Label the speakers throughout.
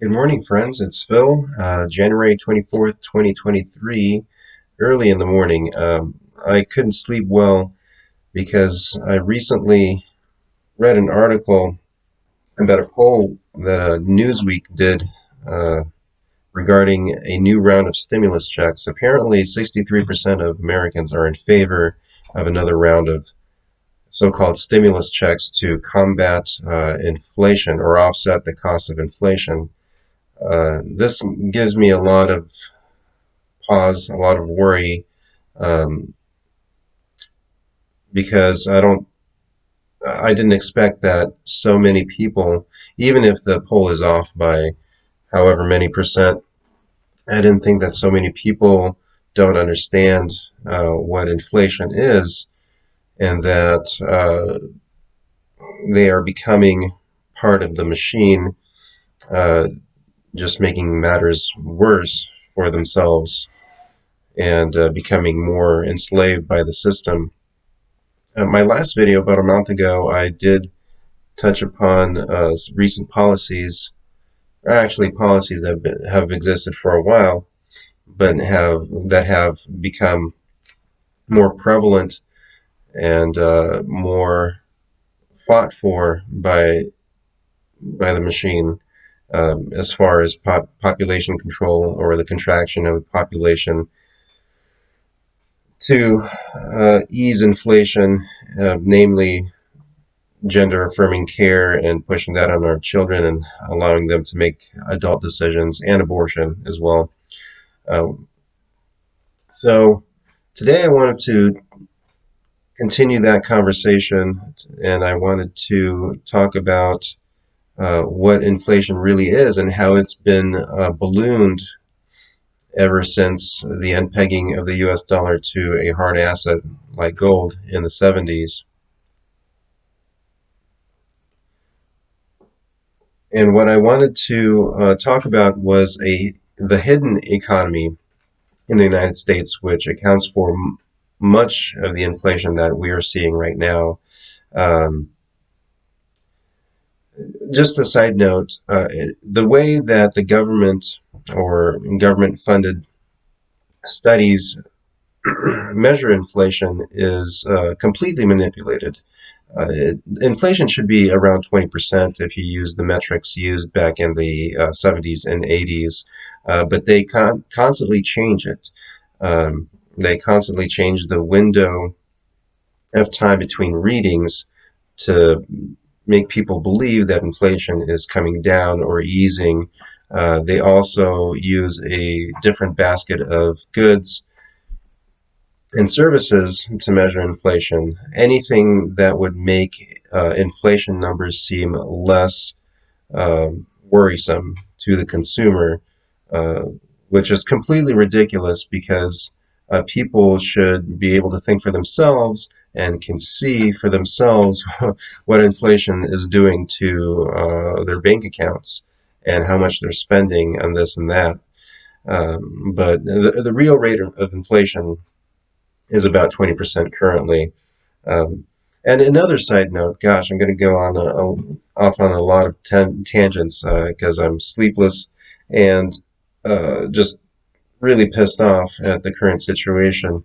Speaker 1: Good morning, friends. It's Phil, January 24th, 2023, early in the morning. I couldn't sleep well because I recently read an article about a poll that Newsweek did uh, regarding a new round of stimulus checks. Apparently, 63% of Americans are in favor of another round of so-called stimulus checks to combat inflation or offset the cost of inflation. This gives me a lot of pause, a lot of worry, um, because I didn't expect that so many people, even if the poll is off by however many percent, I didn't think that so many people don't understand what inflation is, and that they are becoming part of the machine, uh, just making matters worse for themselves and becoming more enslaved by the system. My last video about a month ago, I did touch upon recent policies, or actually policies that have existed for a while, but have become more prevalent and more fought for by the machine, as far as population control or the contraction of the population to ease inflation, namely gender affirming care and pushing that on our children and allowing them to make adult decisions and abortion as well. Um, so today I wanted to continue that conversation, and I wanted to talk about what inflation really is and how it's been ballooned ever since the unpegging of the US dollar to a hard asset like gold in the 70s. And what I wanted to talk about was the hidden economy in the United States, which accounts for much of the inflation that we are seeing right now. Um, just a side note, the way that the government or government funded studies measure inflation is completely manipulated. Inflation should be around 20% if you use the metrics used back in the 70s and 80s, but they constantly change it. They constantly change the window of time between readings to make people believe that inflation is coming down or easing. They also use a different basket of goods and services to measure inflation. Anything that would make inflation numbers seem less worrisome to the consumer, uh, which is completely ridiculous because people should be able to think for themselves and can see for themselves what inflation is doing to their bank accounts and how much they're spending on this and that. But the real rate of inflation is about 20% currently. Um, and another side note, gosh, I'm going to go on off on a lot of tangents because I'm sleepless and just really pissed off at the current situation.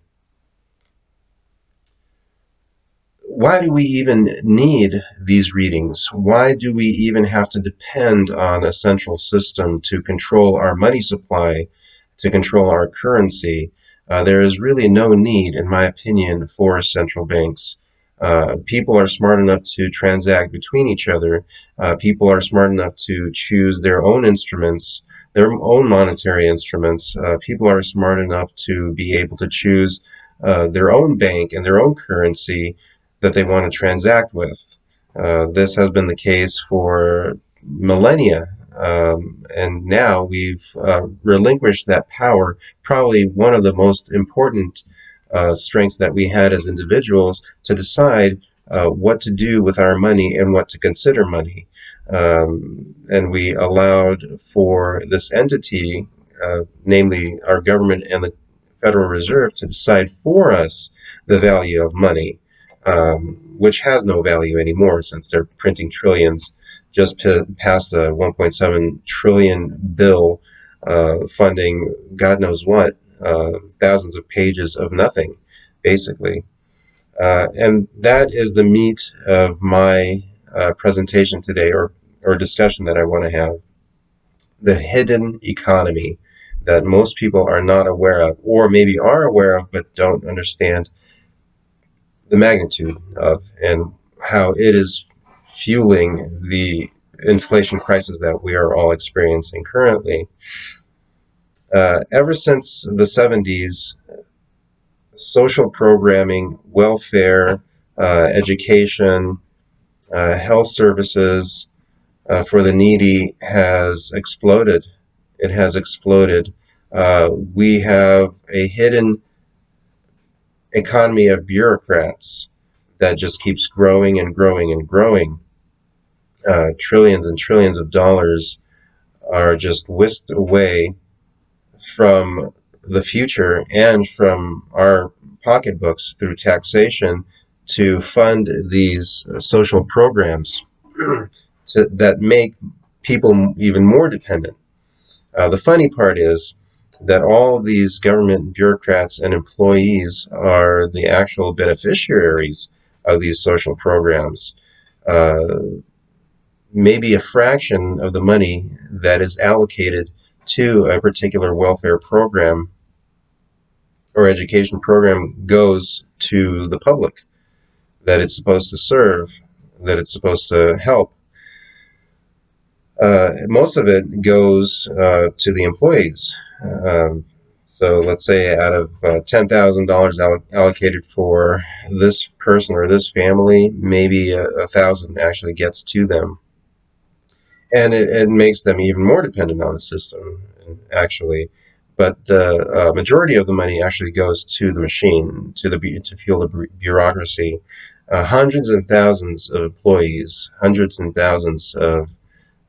Speaker 1: Why do we even need these readings? Why do we even have to depend on a central system to control our money supply, to control our currency? There is really no need, in my opinion, for central banks. People are smart enough to transact between each other. People are smart enough to choose their own instruments, their own monetary instruments. People are smart enough to be able to choose their own bank and their own currency that they want to transact with. This has been the case for millennia, and now we've relinquished that power. Probably one of the most important strengths that we had as individuals to decide what to do with our money and what to consider money. And we allowed for this entity, namely our government and the Federal Reserve, to decide for us the value of money, which has no value anymore since they're printing trillions just passed a 1.7 trillion bill funding God knows what, thousands of pages of nothing, basically. And that is the meat of my presentation today, or discussion that I want to have. The hidden economy that most people are not aware of, or maybe are aware of but don't understand the magnitude of, and how it is fueling the inflation crisis that we are all experiencing currently. Ever since the 70s, social programming, welfare, education, health services for the needy has exploded. It has exploded. We have a hidden economy of bureaucrats that just keeps growing and growing and growing. Trillions and trillions of dollars are just whisked away from the future and from our pocketbooks through taxation to fund these social programs that make people even more dependent. The funny part is that all of these government bureaucrats and employees are the actual beneficiaries of these social programs. Uh, Maybe a fraction of the money that is allocated to a particular welfare program or education program goes to the public that it's supposed to serve, that it's supposed to help. Most of it goes to the employees. So let's say out of $10,000 allocated for this person or this family, maybe 1,000 actually gets to them. And it makes them even more dependent on the system, actually. But the majority of the money actually goes to the machine, to fuel the bureaucracy. Hundreds and thousands of employees, hundreds and thousands of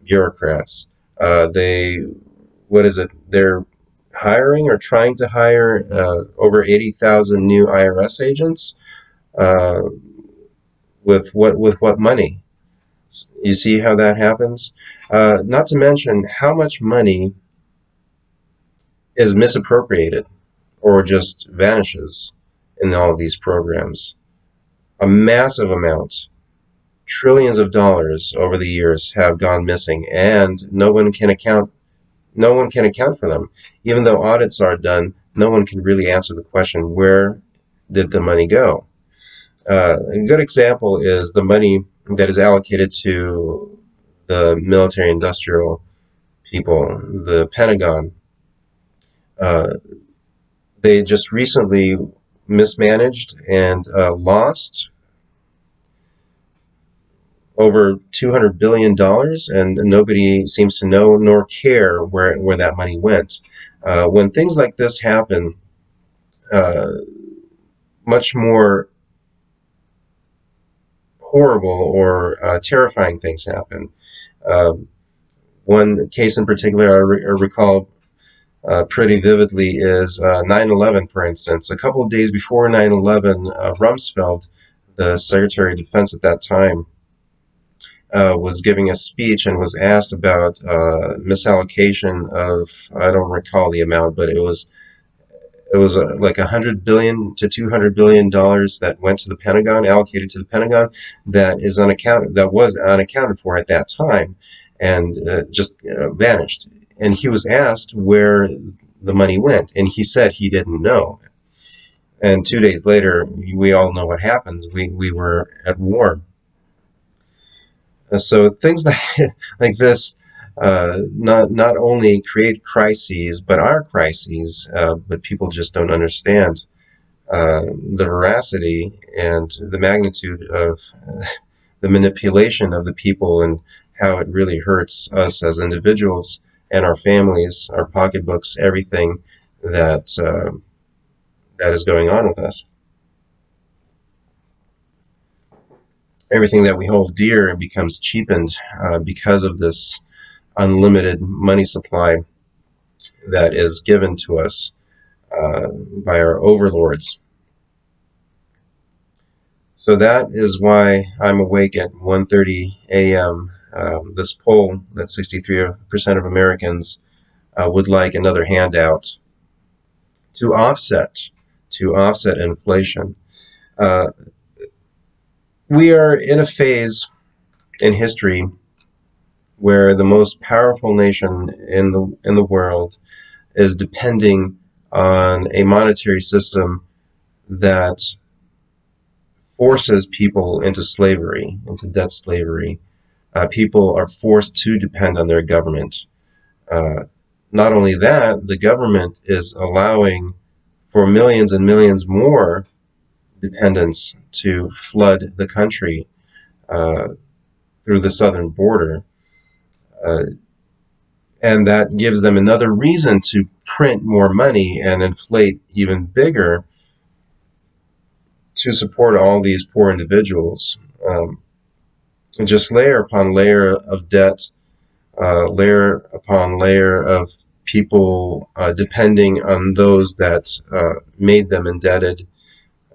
Speaker 1: bureaucrats. They, what is it? They're hiring or trying to hire over 80,000 new IRS agents. Uh, with what money? You see how that happens? Not to mention how much money is misappropriated or just vanishes in all of these programs. A massive amount, trillions of dollars over the years have gone missing, and no one can account for them. Even though audits are done, no one can really answer the question, where did the money go? A good example is the money that is allocated to the military industrial people, the Pentagon. Uh, they just recently mismanaged and lost over $200 billion, and nobody seems to know nor care where that money went. When things like this happen, much more horrible or terrifying things happen. One case in particular I recall pretty vividly is 9/11, for instance. A couple of days before 9/11, Rumsfeld, the Secretary of Defense at that time, was giving a speech and was asked about misallocation of, I don't recall the amount, but it was like $100 to $200 billion that went to the Pentagon, allocated to the Pentagon, that was unaccounted for at that time, and just vanished. And he was asked where the money went, and he said he didn't know. And 2 days later, we all know what happened. We were at war. So things like this not only create crises, but are crises, but people just don't understand the veracity and the magnitude of the manipulation of the people, and how it really hurts us as individuals and our families, our pocketbooks, everything that that is going on with us. Everything that we hold dear becomes cheapened because of this unlimited money supply that is given to us by our overlords. So that is why I'm awake at 1:30 a.m. this poll that 63% of Americans would like another handout to offset inflation. Uh, we are in a phase in history where the most powerful nation in the world is depending on a monetary system that forces people into slavery, into debt slavery. People are forced to depend on their government. Uh, Not only that, the government is allowing for millions and millions more dependents to flood the country uh, through the southern border. Uh, and that gives them another reason to print more money and inflate even bigger to support all these poor individuals. Just layer upon layer of debt, layer upon layer of people depending on those that made them indebted.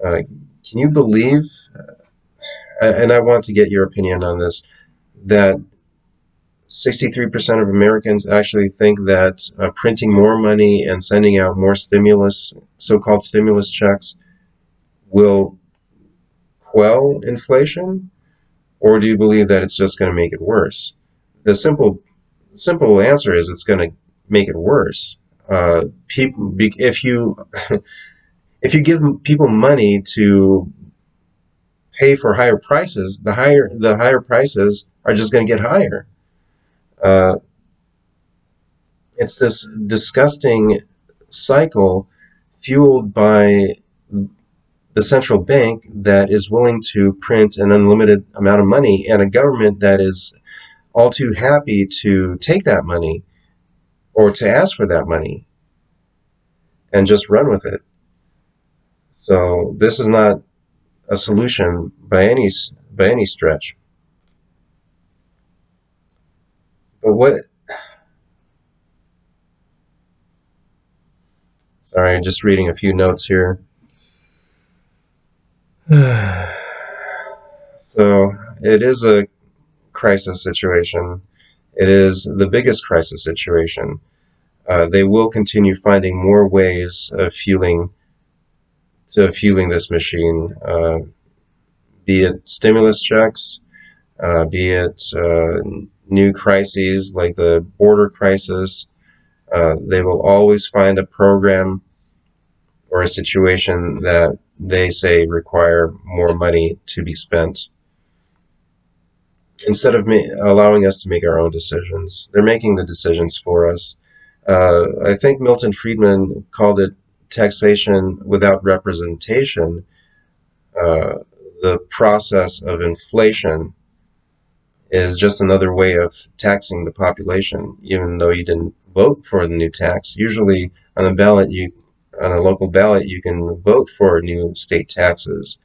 Speaker 1: Can you believe, and I want to get your opinion on this, that 63% of Americans actually think that printing more money and sending out more stimulus, so-called stimulus checks, will quell inflation? Or do you believe that it's just going to make it worse? The simple answer is it's going to make it worse. People, if you if you give people money to pay for higher prices, the higher prices are just going to get higher. Uh, it's this disgusting cycle fueled by the central bank that is willing to print an unlimited amount of money and a government that is all too happy to take that money or to ask for that money and just run with it. So this is not a solution by any stretch. But what? Sorry, just reading a few notes here. So it is a crisis situation. It is the biggest crisis situation. They will continue finding more ways of fueling this machine, be it stimulus checks, be it new crises like the border crisis. They will always find a program or a situation that they say require more money to be spent. Instead of allowing us to make our own decisions, they're making the decisions for us. I think Milton Friedman called it taxation without representation. Uh, the process of inflation is just another way of taxing the population, even though you didn't vote for the new tax. Usually, on a local ballot, you can vote for new state taxes.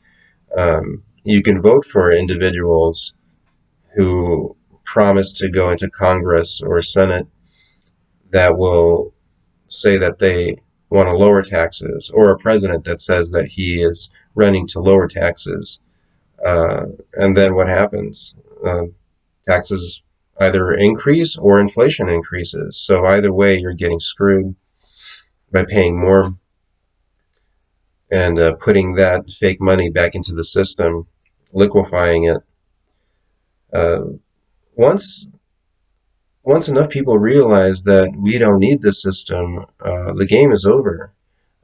Speaker 1: You can vote for individuals who promise to go into Congress or Senate that will say that they want to lower taxes, or a president that says that he is running to lower taxes. And then what happens? Taxes either increase or inflation increases. So either way, you're getting screwed by paying more and putting that fake money back into the system, liquefying it. Uh, once once enough people realize that we don't need this system, the game is over,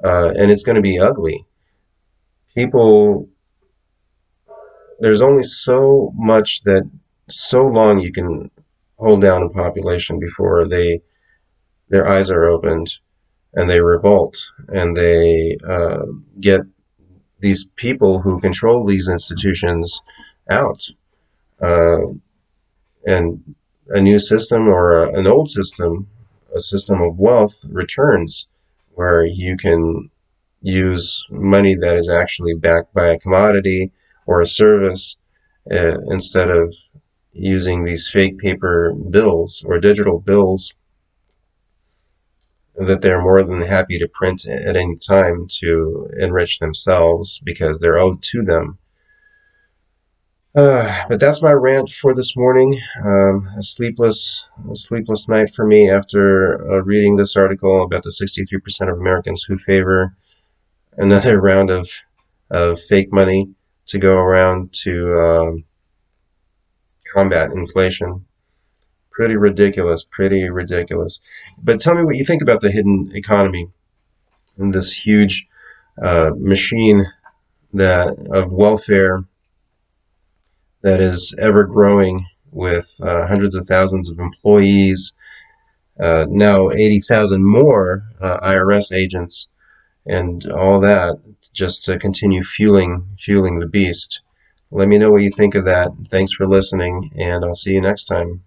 Speaker 1: and it's going to be ugly. People, there's only so long you can hold down a population before their eyes are opened and they revolt and they get these people who control these institutions out. Uh, and a new system or an old system, a system of wealth returns where you can use money that is actually backed by a commodity or a service instead of using these fake paper bills or digital bills that they're more than happy to print at any time to enrich themselves because they're owed to them. But that's my rant for this morning. A sleepless night for me after reading this article about the 63% of Americans who favor another round of fake money to go around to combat inflation. Pretty ridiculous, pretty ridiculous. But tell me what you think about the hidden economy and this huge machine that of welfare that is ever growing with hundreds of thousands of employees, now 80,000 more IRS agents, and all that just to continue fueling the beast. Let me know what you think of that. Thanks for listening, and I'll see you next time.